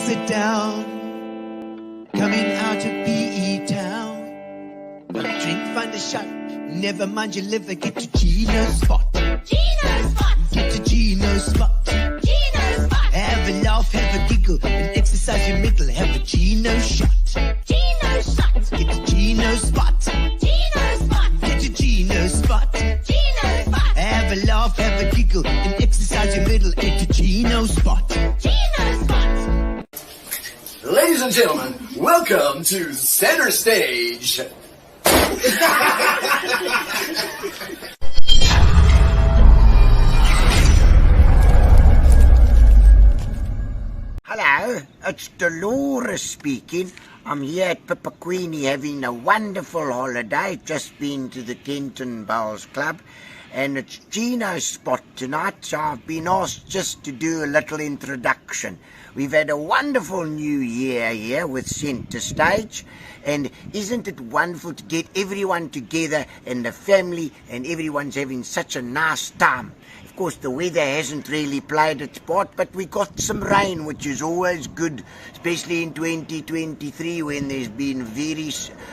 sit down. Coming out of PE town. Drink, find a shot. Never mind your liver, get to Gino's spot. Gino spot. Get to Gino's spot. Gino spot. Have a laugh, have a giggle, and exercise your middle. Have a Gino shot. Gino shot. Get to Gino's spot. Gino spot. Get to Gino's spot. Gino spot. Have a laugh, have a giggle, and exercise your middle. Get to Gino's spot. Gino spot. Ladies and gentlemen, welcome to Center Stage. Hello, it's Delores speaking. I'm here at Pipaqueenie having a wonderful holiday. Just been to the Kenton Bowls Club, and it's Gino's spot tonight, so I've been asked just to do a little introduction. We've had a wonderful new year here with Centre Stage, and isn't it wonderful to get everyone together and the family, and everyone's having such a nice time. Of course, the weather hasn't really played its part, but we got some rain, which is always good, especially in 2023 when there's been very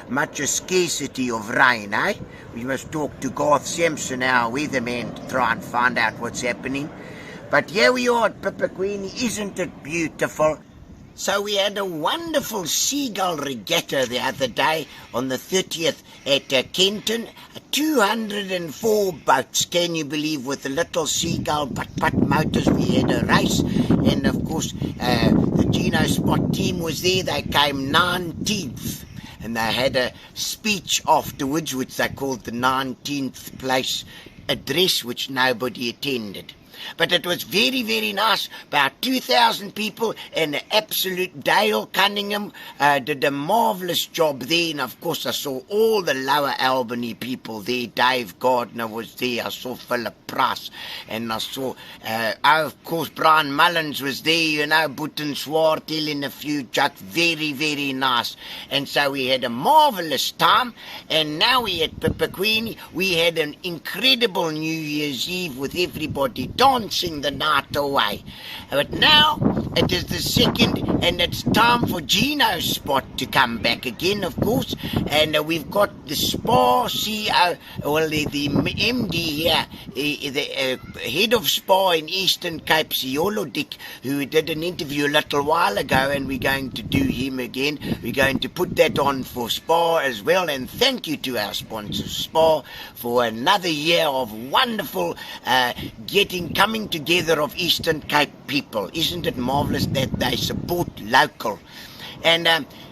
much a scarcity of rain, eh? We must talk to Garth Sampson, our weatherman, to try and find out what's happening. But here we are at Pipaqueenie, isn't it beautiful? So we had a wonderful seagull regatta the other day on the 30th at Kenton. 204 boats, can you believe, with the little seagull putt-putt motors. We had a race, and of course the Gino Spot team was there. They came 19th, and they had a speech afterwards, which they called the 19th place address, which nobody attended. But it was very, very nice. About 2,000 people, and the absolute Dale Cunningham did a marvellous job there. And of course I saw all the Lower Albany people there. Dave Gardner was there. I saw Philip Price, and I saw, of course, Brian Mullins was there, you know, Boeton Swar telling a few jokes. Very, very nice. And so we had a marvellous time. And now we at Pipaqueenie, we had an incredible New Year's Eve with everybody dancing the night away. But now it is the 2nd, and it's time for Gino's Spot to come back again, of course. And we've got the Spar CEO, well, the MD here, the head of Spar in Eastern Cape, Siyolo Dick, who did an interview a little while ago, and we're going to do him again. We're going to put that on for Spar as well. And thank you to our sponsor Spar for another year of wonderful coming together of Eastern Cape people. Isn't it marvellous that they support local? And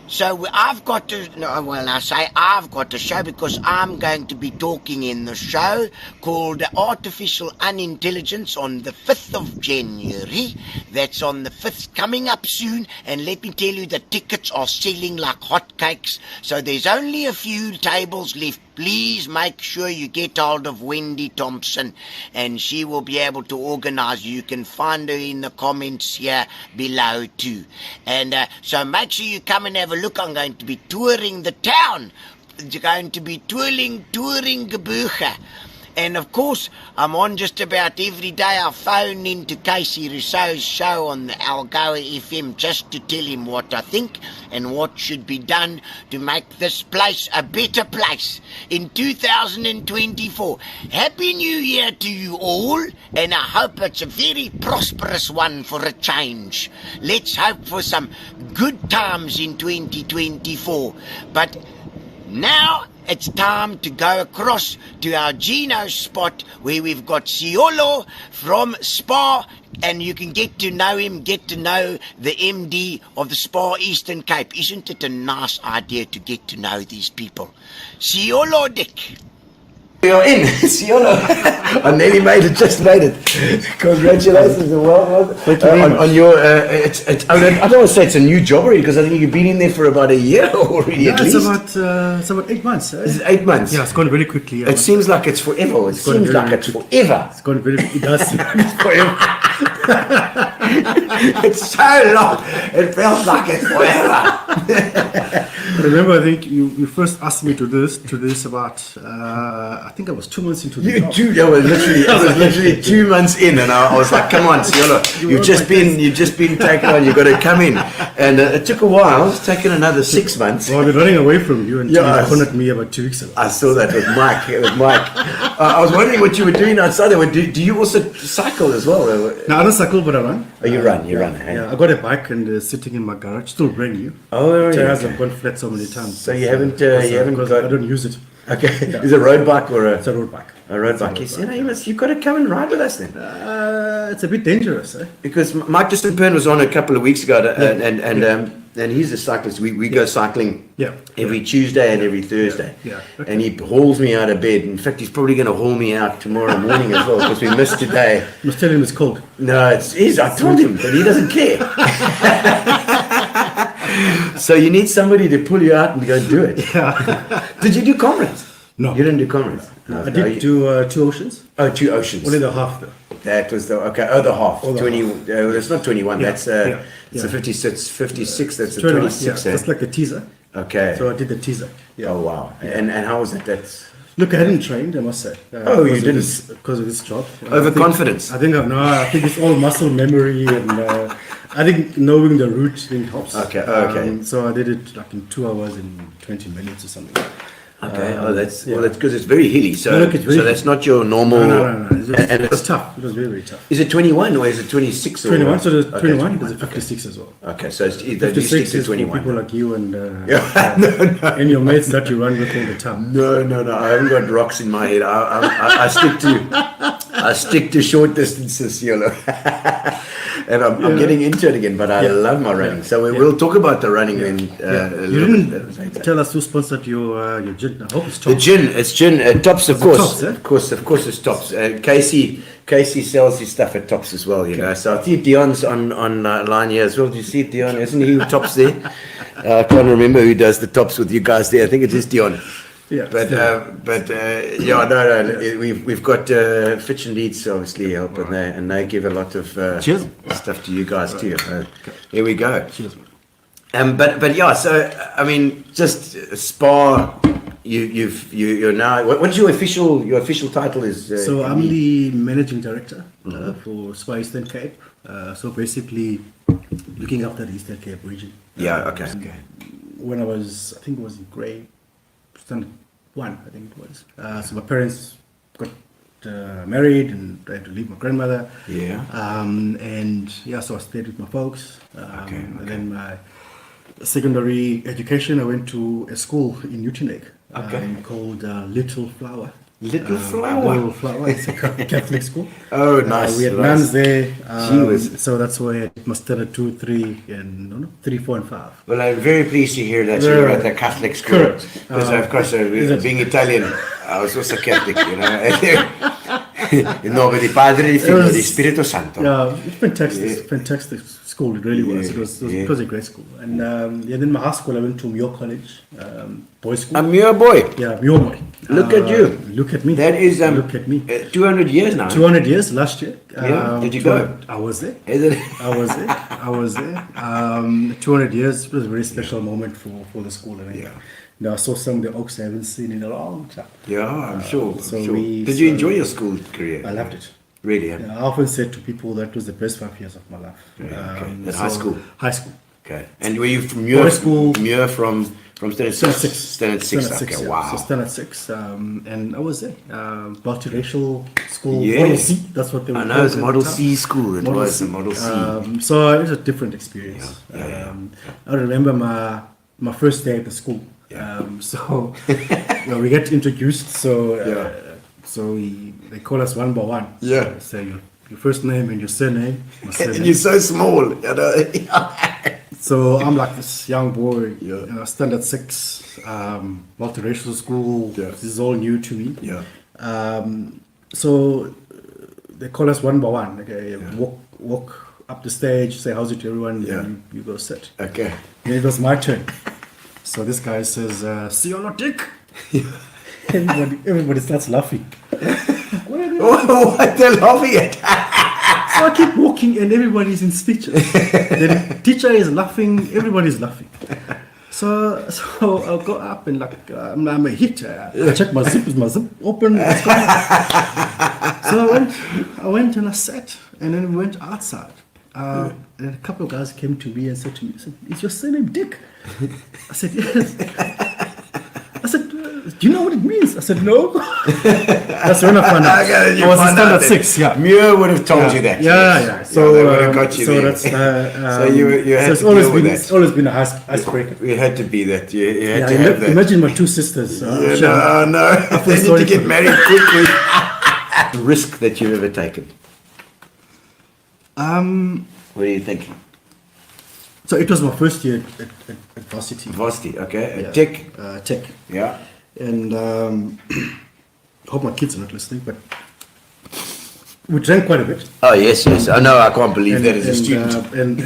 so I've got to, well, I say I've got a show because I'm going to be talking in the show called Artificial Unintelligence on the 5th of January. That's on the 5th, coming up soon. And let me tell you, the tickets are selling like hotcakes. So there's only a few tables left. Please make sure you get hold of Wendy Thompson, and she will be able to organise. You can find her in the comments here below too. And so make sure you come and have a look. I'm going to be touring the town. You're going to be touring Geburger. And of course, I'm on just about every day. I phone into Casey Rousseau's show on the Algoa FM just to tell him what I think and what should be done to make this place a better place in 2024. Happy New Year to you all, and I hope it's a very prosperous one for a change. Let's hope for some good times in 2024. But now it's time to go across to our Gino Spot, where we've got Siyolo from Spar, and you can get to know him, get to know the MD of the Spar Eastern Cape. Isn't it a nice idea to get to know these people? Siyolo Dick. You're in, Siyolo. I nearly made it, just made it. Congratulations and welcome on your. I don't want to say it's a new job already, because I think you've been in there for about a year already. Yeah, at least. It's about 8 months. Is it 8 months? Yeah, it's gone very quickly. Yeah. It seems like it's forever. It seems like it's forever. It's gone very. It does seem like it's forever. It's so long. It feels like it's forever. Remember, I think you first asked me to this about, I think I was 2 months into the job. I was literally 2 months in, and I was like, "Come on, Siyolo, you've just been taken on. You've got to come in." And it took a while. It's taken another 6 months. Well, I've been running away from you, and you Yes. cornered me about 2 weeks ago. I saw that with Mike. I was wondering what you were doing outside there. Do you also cycle as well? Now, I don't cycle, but I run. Oh, you run. Hey? Yeah, I got a bike and sitting in my garage, still brand new. Oh, really? Tires Okay. have gone flat so many times. So you haven't because got. I don't use it. Okay. Is it a road bike or It's a road bike. a road bike? Yes. You've got to come and ride with us then. It's a bit dangerous, eh? Because Mike Justin Pern was on a couple of weeks ago, and he's a cyclist. We go cycling every Tuesday and every Thursday. Yeah. Okay. And he hauls me out of bed. In fact, he's probably going to haul me out tomorrow morning as well because we missed today. I must tell him it's cold. No, I told him, but he doesn't care. So you need somebody to pull you out and go do it. Yeah. Did you do comrades? No. You didn't do comrades? No. I did do 2 oceans. Oh, 2 oceans. Only the half though. That was the the half. Oh, the 20. That's not 21. Yeah, That's it's yeah. a 56. 56. That's a 21, 26. yeah, that's like the teaser. Okay. So I did the teaser. Yeah. Oh wow. And how was it? That's Look, I hadn't trained, I must say. Oh, you didn't? Because of this job. Overconfidence. I think it's all muscle memory, and I think knowing the route thing helps. Okay. So I did it like in 2 hours and 20 minutes or something. Okay. That's because it's very hilly. So Look, it's very so that's not your normal. No. It was it's tough. It was very, very tough. Is it 21 or is it 26? 21, so there's Okay, 21, there's a 56 as well. Okay, so it's either you stick 56 to is for 21. people like you and No. and your mates that you run with all the time. No. I haven't got rocks in my head. I stick to short distances, and I'm getting into it again. But I love my running. So we'll talk about the running then. You didn't tell us who sponsored your gent. I hope it's The Tom. it's gin. Tops, of course. Tops, eh? Of course, it's Tops. Casey sells his stuff at Tops as well, know. So I see Dion's on line here as well. Do you see Dion? Isn't he who Tops there? I can't remember who does the Tops with you guys there. I think it is Dion. Yeah. We've got Fitch and Leeds obviously help, and they give a lot of Cheers. stuff to you guys too. Here we go. Cheers. But yeah, so I mean, just Spar. You're now. What's your official title is? So I'm the managing director for Spar Eastern Cape. So basically, looking after the Eastern Cape region. Yeah. Okay. When I think it was in grade standard 1, I think it was. So my parents got married, and I had to leave my grandmother. Yeah. So I stayed with my folks. And then my secondary education, I went to a school in Uteneg. Called Little Flower. Little Flower. It's a Catholic school. Oh, nice. We had nuns there. Gee, so that's where it must start at 2, 3, 3, 4, and 5. Well, I'm very pleased to hear that you're at the Catholic school. Correct. Because, of course, being Italian, I was also Catholic, In nome di Padre, di Figlio, di Spirito Santo. Yeah, it's fantastic school. It really was. It was a great school. And then my high school, I went to Muir College, boys school. I'm your boy. Yeah, Muir boy. Look at you. Look at me. That is look at me. 200 years now. 200 years last year. Did you go? I was there. Is it? I was there. 200 years was a very special moment for the school. And I saw some of the oaks I haven't seen in a long time. Yeah, I'm sure. So Did you enjoy your school career? I loved it. Really? Yeah, I often said to people that was the best 5 years of my life. At high school? High school. Okay. And were you from Muir? School. Muir from standard 6? Standard 6. Okay, yeah. wow. So standard 6. And I was there. Multiracial school. Yes. Model C. That's what they were I know, it's called Model at the time. C school. It Model was C. a Model C. So it was a different experience. I remember my first day at the school. So we get introduced. So they call us one by one. Yeah. Say your first name and your surname. My surname. And you're so small, So I'm like this young boy, standard 6, multiracial school. Yeah. This is all new to me. Yeah. So they call us one by one. Okay, walk up the stage, say how's it to everyone, and you go sit. Okay. And it was my turn. So this guy says, Siyolo Dick. Everybody starts laughing. What they're laughing at? So I keep walking and everybody's in stitches. The teacher is laughing, everybody's laughing. So I'll go up and like, I'm a hit. I check my zip, is my zip open? What's going on? So I went and I sat, and then we went outside. And a couple of guys came to me and said to me, "Is your surname Dick?" I said, "Yes." I said, "Do you know what it means?" I said, "No." That's when I found out. I was in standard 6. Yeah, Muir would have told you that. Yeah. So they would have got you so there. that's So you had it's to always deal with been that. it's always been a icebreaker. You had to be that. You had Yeah, to have that. imagine my 2 sisters. No, they need sorry to get for married quickly. Risk that you've ever taken. What do you think? So it was my first year at varsity. Varsity, okay. Yeah. Tech. Tech. Yeah. And I hope my kids are not listening, but we drank quite a bit. Oh yes. I know. I can't believe that as a student. And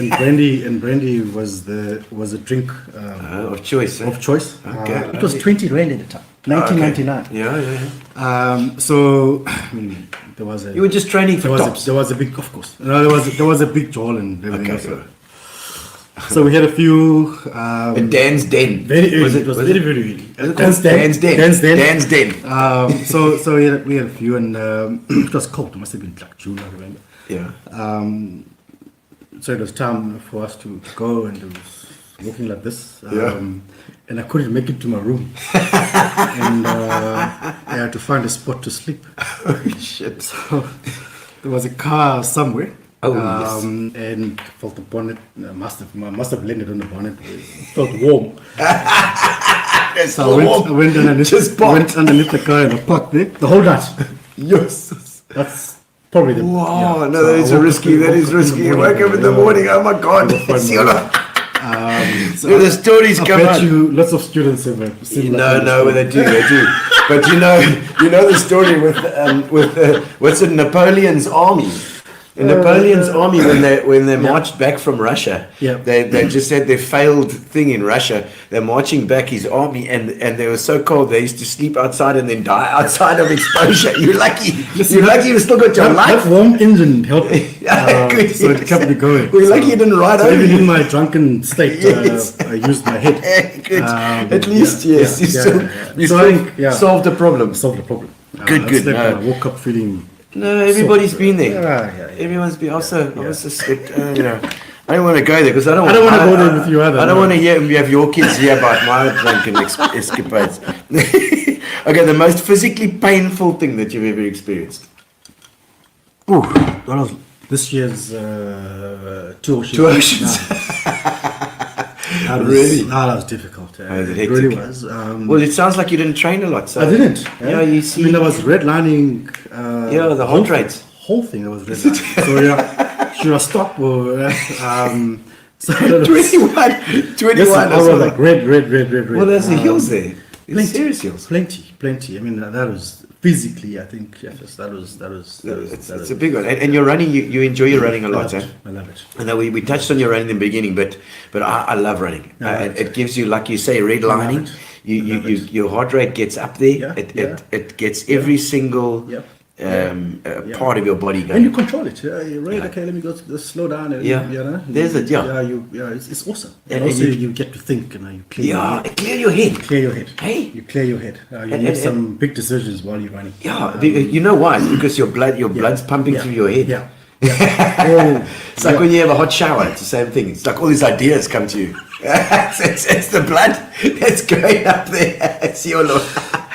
brandy was a drink Of choice. of choice. Okay. It was 20 rand at the time, 1999. Yeah. So I mean, there was a You were just training for tops. there was a big, of course. No, there was a big jaw and everything else. Okay. So we had a few. And Dan's Den. Very early. It was very early. Dan's Den. Dan's Den. So we had a few, and it was cold. It must have been like June, I remember. Yeah. So it was time for us to go, and it was walking like this. Yeah. And I couldn't make it to my room, and I had to find a spot to sleep. Oh shit. So there was a car somewhere. Oh, yes. And felt the bonnet. Must have landed on the bonnet. It felt warm. It's So I went underneath the car and I parked there the whole night. Yes. That's probably the. Wow. yeah. No, So that is I woke risky. up- That is woke up in the risky. You morning, woke up in the morning. Oh my God. Siyolo. So The stories I come bet out. you lots of students have a similar. No, they do. But you know the story with what's it? Napoleon's army. In Napoleon's army, when they marched back from Russia, Yeah. they just had their failed thing in Russia. They're marching back his army, and they were so cold they used to sleep outside and then die outside of exposure. You're lucky. You're lucky you still got your life. That warm engine helped me. Good, So it kept me going. We're lucky you didn't ride So over. even in my drunken state, Yes. I used my head. Good. At least, yeah, yes. yeah. You So still I think, yeah. solved the problem. Solved the problem. Good, I good. slept and No. I woke up feeling. No, everybody's been there. Yeah. Everyone's been. Also slept. You know, I don't want to go there because I don't I don't wanna go there with you either, I don't no. want to have your kids hear about my drunken escapades. Okay, the most physically painful thing that you've ever experienced. Ooh, that was this year's Two Oceans. Two Oceans. That was, Really? That was difficult. Was it It really hectic? was. Well, it sounds like you didn't train a lot. So I didn't. Yeah, you see. I mean, I was redlining. The heart rates. Whole thing I was redlining. So yeah, should I stop or? So that was- 21. 21. Yes, I or was something. like red. Well, there's the hills there. There's Plenty, serious hills. plenty. I mean, that was physically. I think yes, that was. It's a big one. And you're running. You enjoy your running a lot, eh? I love it. I know we touched on your running in the beginning, but I love running. It gives you, like you say, red lining. love it. Your heart rate gets up there. Yeah, It gets every single part of your body And going. you control it. Yeah, you're right. Okay, let me go. Let's slow down. And, Yeah. You know, There's it, yeah. It's awesome. And And also, you- you get to think. You clear your Yeah, head. clear your head. Clear your head. Hey. You clear your head. You And- make and- some big decisions while you're running. Yeah, you know why? It's because your blood's pumping Yeah. through your head. Yeah. Oh, It's like when you have a hot shower, it's the same thing. It's like all these ideas come to you. it's the blood that's going up there. Siyolo.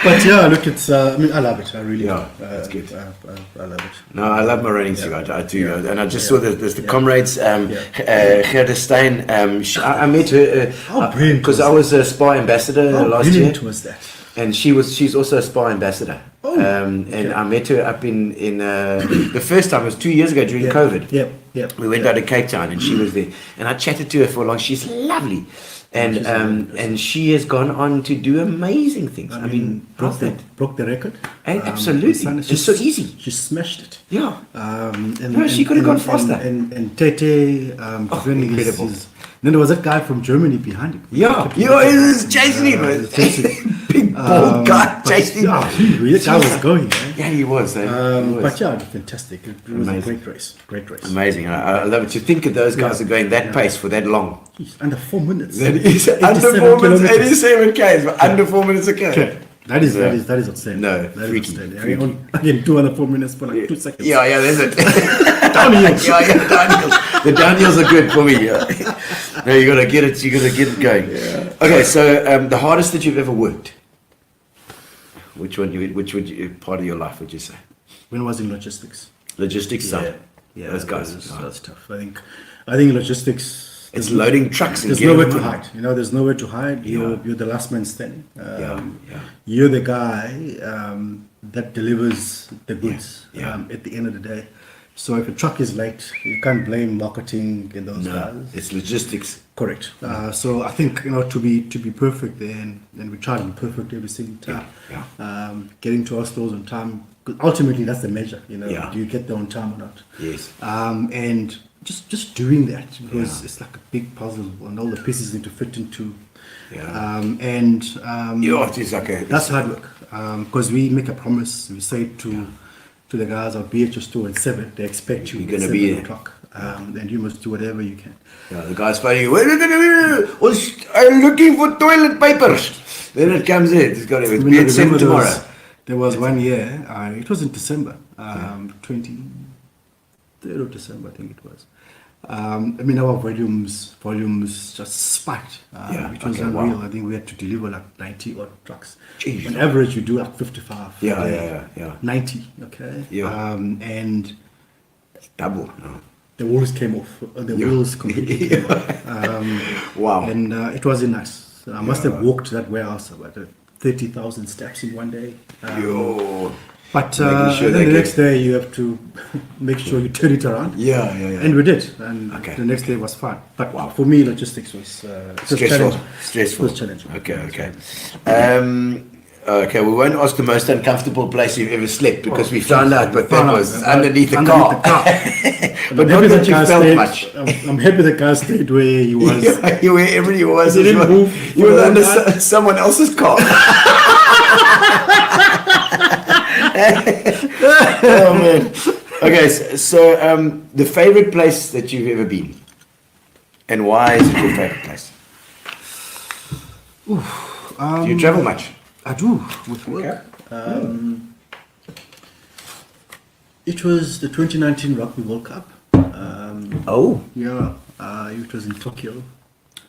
But yeah, look, it's. I mean, I love it. I really Yeah, do. that's good. I love it. No, I love my running too. I do. Yeah. And I just saw that there's the comrades, Yeah. Gerda Stein. I met her How brilliant because was I was a Spar ambassador How last year. brilliant was that? And she's also a Spar ambassador. Oh, And I met her up in the first time, it was 2 years ago during COVID. Yeah. We went out to Cape Town and she was there. And I chatted to her for a long. She's lovely. And she has gone on to do amazing things. I mean, how's that? broke the record. Hey, absolutely. Sana, It's so easy. She smashed it. Yeah. And she could have gone faster. And Tete, Giovanni incredible. then there was that guy from Germany behind him. Yeah, it was chasing him. Big big bald guy chasing. Yeah, that guy was going. Yeah, he was. He was. But yeah, fantastic. It was a Amazing. great race. Great race. Amazing. I love it. To think of those guys are going that pace for that long. Jeez, under 4 minutes. That is under 4 minutes, 87 k's, but under 4 minutes a k. Okay. That is outstanding. No, that freaky, is outstanding. freaky. I can do under 4 minutes for like 2 seconds. Yeah, that's it. Downhills. Yeah, downhills. The downhills are good for me. Yeah. No, you gotta get it. You gotta get it going. Yeah. Okay, so the hardest that you've ever worked. Which part of your life would you say? When I was in logistics. Logistics side. Yeah, those guys. That's tough. I think logistics. It's loading trucks. There's nowhere to hide. There's nowhere to hide. You're the last man standing. You're the guy that delivers the goods at the end of the day. So if a truck is late, you can't blame marketing and those guys. It's logistics. Correct. So I think to be perfect there, and we try to be perfect every single time. Getting to our stores on time. 'Cause ultimately, that's the measure. Do you get there on time or not? Yes. And just doing that because it's like a big puzzle, and all the pieces need to fit into. It's like that's hard work. Because we make a promise. We say to the guys, I'll be at your store at 7. They expect you You're at gonna be 7 there. o'clock. And you must do whatever you can. Yeah, the guy's phoning you. I'm looking for toilet papers. Then it comes in. It's got to be at 7 tomorrow. There was 1 year. It was in December, 23rd of December, I think it was. Our volumes just spiked. It was unreal. Wow. I think we had to deliver like 90 odd trucks. Jeez. On average, you do like 55. Yeah. 90, okay? Yeah. And it's double. No. The wheels came off. The wheels completely came off. Wow. And it wasn't nice. I must have walked that warehouse about 30,000 steps in one day. But then the next day you have to make sure you turn it around. Yeah. And we did. And the next day was fun. But for me, logistics was stressful. It was challenging. Okay. We won't ask the most uncomfortable place you've ever slept because we found out, but that was underneath the car. But not that you felt much. I'm happy the car stayed where he was. Wherever he was. He didn't move. He was under someone else's car. Oh man. Okay, so the favorite place that you've ever been, and why is it your favorite place? Do you travel much? I do with work. It was the 2019 Rugby World Cup. It was in Tokyo.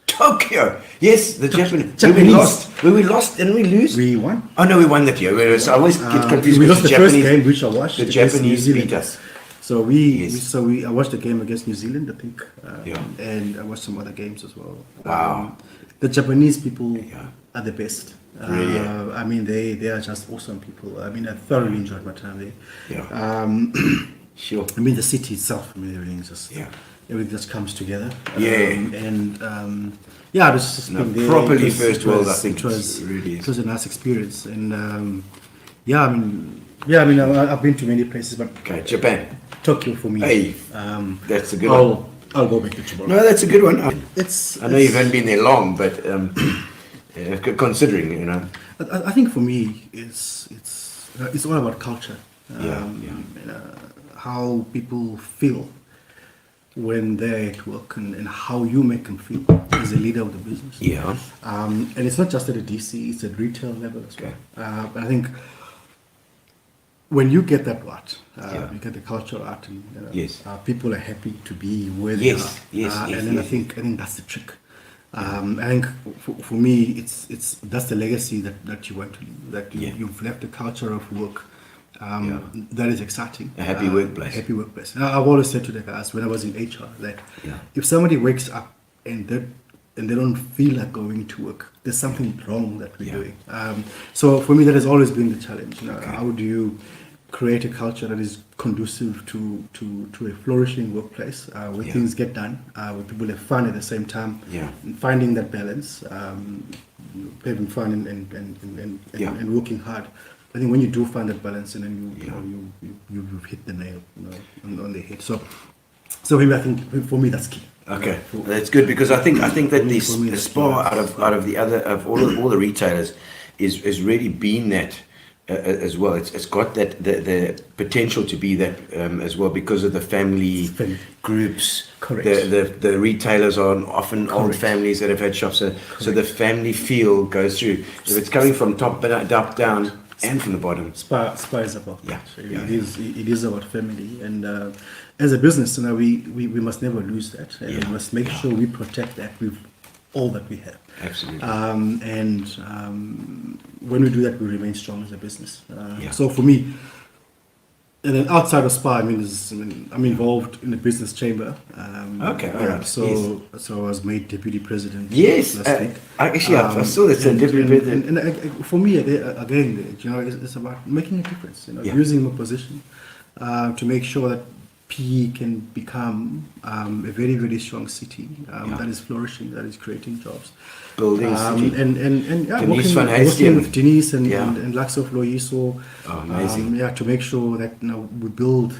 Tokyo, yes, the Japanese. When we lost, didn't we lose? We won. Oh no, we won that year. I always get confused. We lost the first game, which I watched. The Japanese beat us. So I watched the game against New Zealand, I think, and I watched some other games as well. Wow. The Japanese people are the best. Really? They are just awesome people. I thoroughly enjoyed my time there. Sure. The city itself, everything just comes together. It was just being there. Properly first world, I think it was a nice experience, and I've been to many places, but Japan, Tokyo for me. Hey, that's a good one. I'll go back to tomorrow. No, that's a good one. I know you haven't been there long, but considering, I think for me it's all about culture. How people feel when they're at work and how you make them feel as a leader of the business. And it's not just at a DC, it's at retail level as well. I think when you get that right, you get the culture right, and people are happy to be where they are. I think that's the trick. I think for me, that's the legacy that you want to leave. That you've left a culture of work that is exciting. A happy workplace. Happy workplace. And I've always said to the guys when I was in HR that if somebody wakes up and they don't feel like going to work, there's something wrong that we're doing. So for me, that has always been the challenge. How do you create a culture that is conducive to a flourishing workplace where things get done, where people have fun at the same time, and finding that balance, having fun and working hard. I think when you do find that balance, and then you've hit the nail on the head. So maybe I think for me that's key. Okay, that's good because I think that the Spar out of the other of all the retailers is really been that as well. It's got that the potential to be that as well because of the family groups. Correct. The retailers are often old families that have had shops, so the family feel goes through. So it's coming from top down and from the bottom. Spar is about Yeah. that. Yeah. It is about family, and as a business, we must never lose that. And we must make sure we protect that with all that we have. Absolutely. When we do that, we remain strong as a business. So for me, and then outside of Spar, I'm involved in the business chamber. Okay, all right. So I was made deputy president. Yes, last week. I saw that deputy president. And for me, again, it's about making a difference. Using my position to make sure that PE can become a very, very strong city that is flourishing, that is creating jobs. Building city. And Denise working with Denise and Laxo Floiso, amazing. to make sure that we build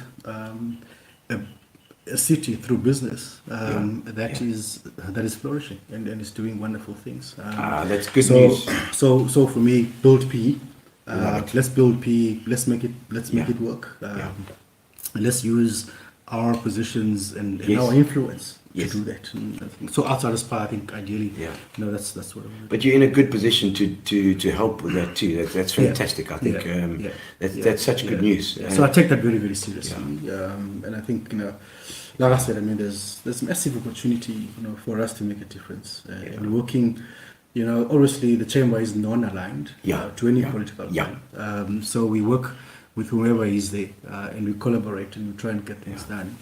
a city through business that is flourishing and is doing wonderful things. That's good news. So for me, build PE. Let's build PE. Let's make it work. Let's use our positions and our influence to do that. And so outside of Spar, I think ideally, that's what I want to do. But you're in a good position to help with that too. That's fantastic. I think that's such good news. So I take that very, very seriously. And I think like I said, there's massive opportunity for us to make a difference. And working, obviously the chamber is non-aligned to any political line. So we work with whoever is there, and we collaborate and we try and get things done.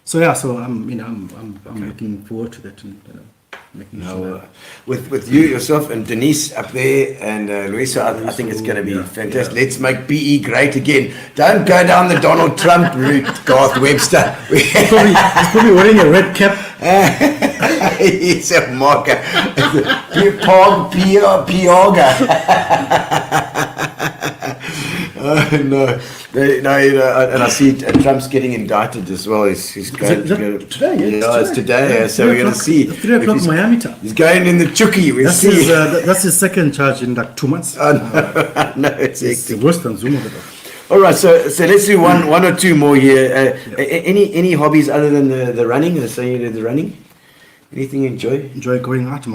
So I'm looking forward to that and making sure. With you yourself and Denise up there and Luisa, I think it's going to be fantastic. Let's make PE great again. Don't go down the Donald Trump route, Garth Webster. He's probably wearing a red cap. He's a marker. No, and I see Trump's getting indicted as well. He's going today? It's today. So we're going to see. 3 o'clock Miami time. He's going in the Chucky. We'll That's see. that's his second charge in like 2 months. No, it's It's hectic. worse than Zuma. All right, so let's do one or two more here. Any hobbies other than the running? So you did the running. Anything you enjoy? Enjoy going out.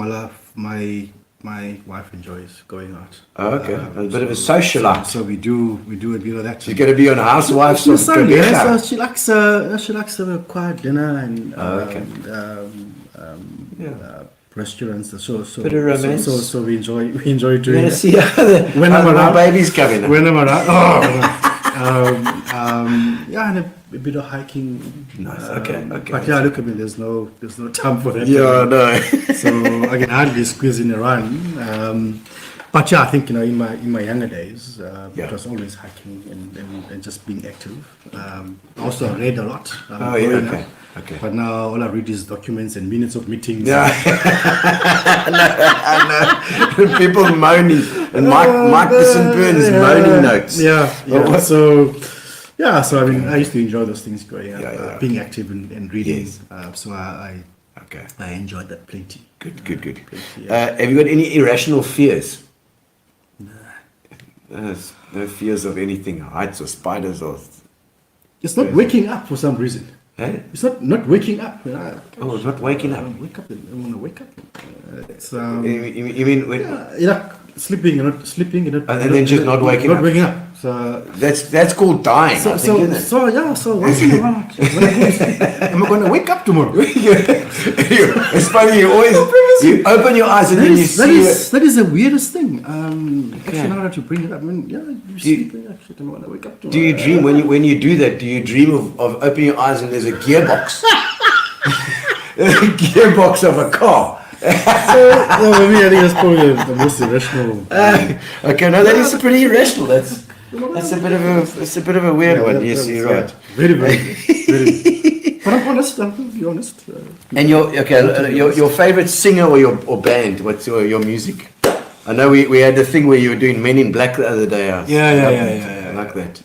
My wife enjoys going out. Oh, okay. A bit of a socialite. So we do a bit of that. She's going to be on Housewives of Sunday, Quebec. so she likes a quiet dinner and restaurants. So Bit of romance. So we enjoy doing You're going to that. see how my baby's coming. When I'm around. And a bit of hiking. Nice. Okay. But look, there's no time for that. Yeah, no. So I can hardly squeeze in a run. But I think in my younger days, it was always hiking and just being active. Also read a lot. Okay. But now all I read is documents and minutes of meetings. Yeah. I know. People moaning. And Mike Burn is moaning notes. So I used to enjoy those things growing up, being active and reading. Yes. So I enjoyed that plenty. Good. Plenty, Have you got any irrational fears? No fears of anything, heights or spiders or... It's not waking up for some reason. Hey? It's not waking up. It's not waking up. I want to wake up. It's You mean when... sleeping and then just not waking up. Not waking up. So that's called dying. I think, isn't it? So once in a while, when I go to sleep, am I going to wake up tomorrow? It's funny. You open your eyes and then you see that is the weirdest thing. Actually, now that you bring it up, you sleep. Actually, am I going to wake up tomorrow? Do you dream when you do that? Do you dream of opening your eyes and there's a gearbox? A gearbox of a car. For me, I think that's probably the most irrational. Okay, no, that is pretty irrational. That's a bit of a weird one. Yes, you're right. Very. But I'm honest. I'm going to be honest. And your favorite singer or band? What's your music? I know we had the thing where you were doing Men in Black the other day. I like that.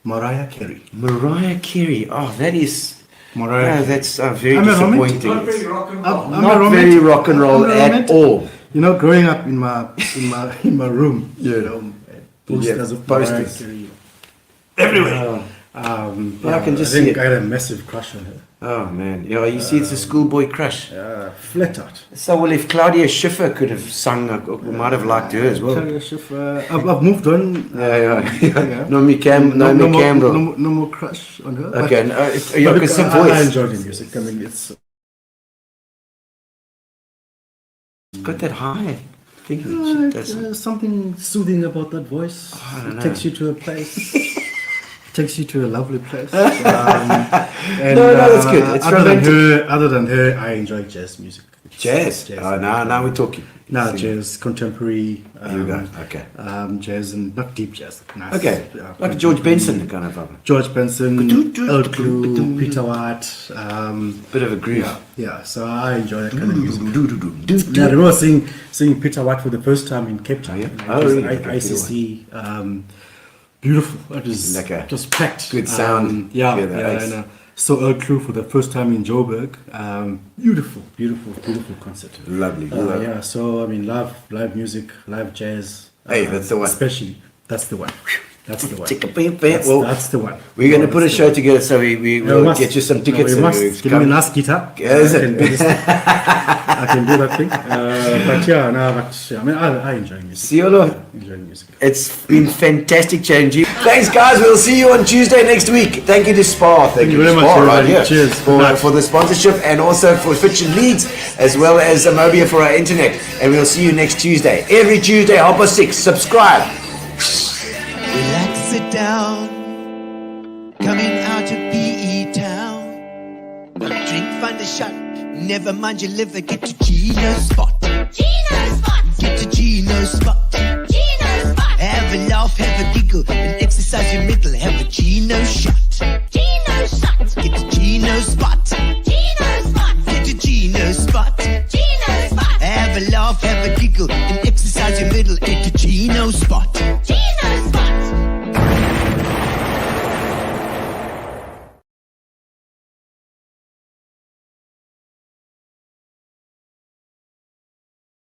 Mariah Carey. Mariah Carey. Oh, that is. Mariah. That's very disappointing. I'm Not very rock and roll at all. you know, growing up in my room, you know, posters of posters. Mariah Everywhere. I can just see think it. I had a massive crush on her. Oh man, yeah, you see, it's a schoolboy crush. Flat out. So well, if Claudia Schiffer could have sung, we might have liked her as well. Claudia Schiffer. I've moved on. Yeah. No Campbell. No more crush on her. Okay, But because her I voice. enjoy the music. I mean, it's Got that high thing. there's something soothing about that voice. It takes you to a place. Takes you to a lovely place. And, No, that's good. It's romantic. Other than her, I enjoy jazz music. Jazz. Oh, now we're talking. No, jazz, contemporary. Here we go. Okay. Jazz and not deep jazz. Nice. Okay. Like a George Benson kind of album. George Benson, Old Clue, Peter White. Bit of a groove. Yeah, so I enjoy that kind of music. Yeah, I remember seeing Peter White for the first time in Cape Town. Yeah? It Oh, was really? ICC. Beautiful. It was Like a just packed. good sound. Yeah, Nice. and so Old Clue for the first time in Joburg. Beautiful concert. Lovely. Yeah, so I mean, live music, live jazz. Hey, that's the one. Especially, that's the one. That's the one. Well, That's the one. we're going to put a show together, so we will get you some tickets. We must. Give me a nice guitar. Yeah, is it? I can do that thing. I mean, I enjoy music. Siyolo, Enjoy music. it's been fantastic chatting to you. Thanks, guys. We'll see you on Tuesday next week. Thank you to Spar. Thank you very much, Spar, right everybody. here. Cheers. For the sponsorship and also for Fitch and Leeds, as well as Amobia for our internet. And we'll see you next Tuesday. Every Tuesday, 6:30. Subscribe. Relax, sit down. Coming out of PE town. Got a drink, find a shot. Never mind your liver, get to Gino's spot. Gino spot. Get to Gino's spot. Gino spot. Have a laugh, have a giggle, and exercise your middle. Have a Gino shot.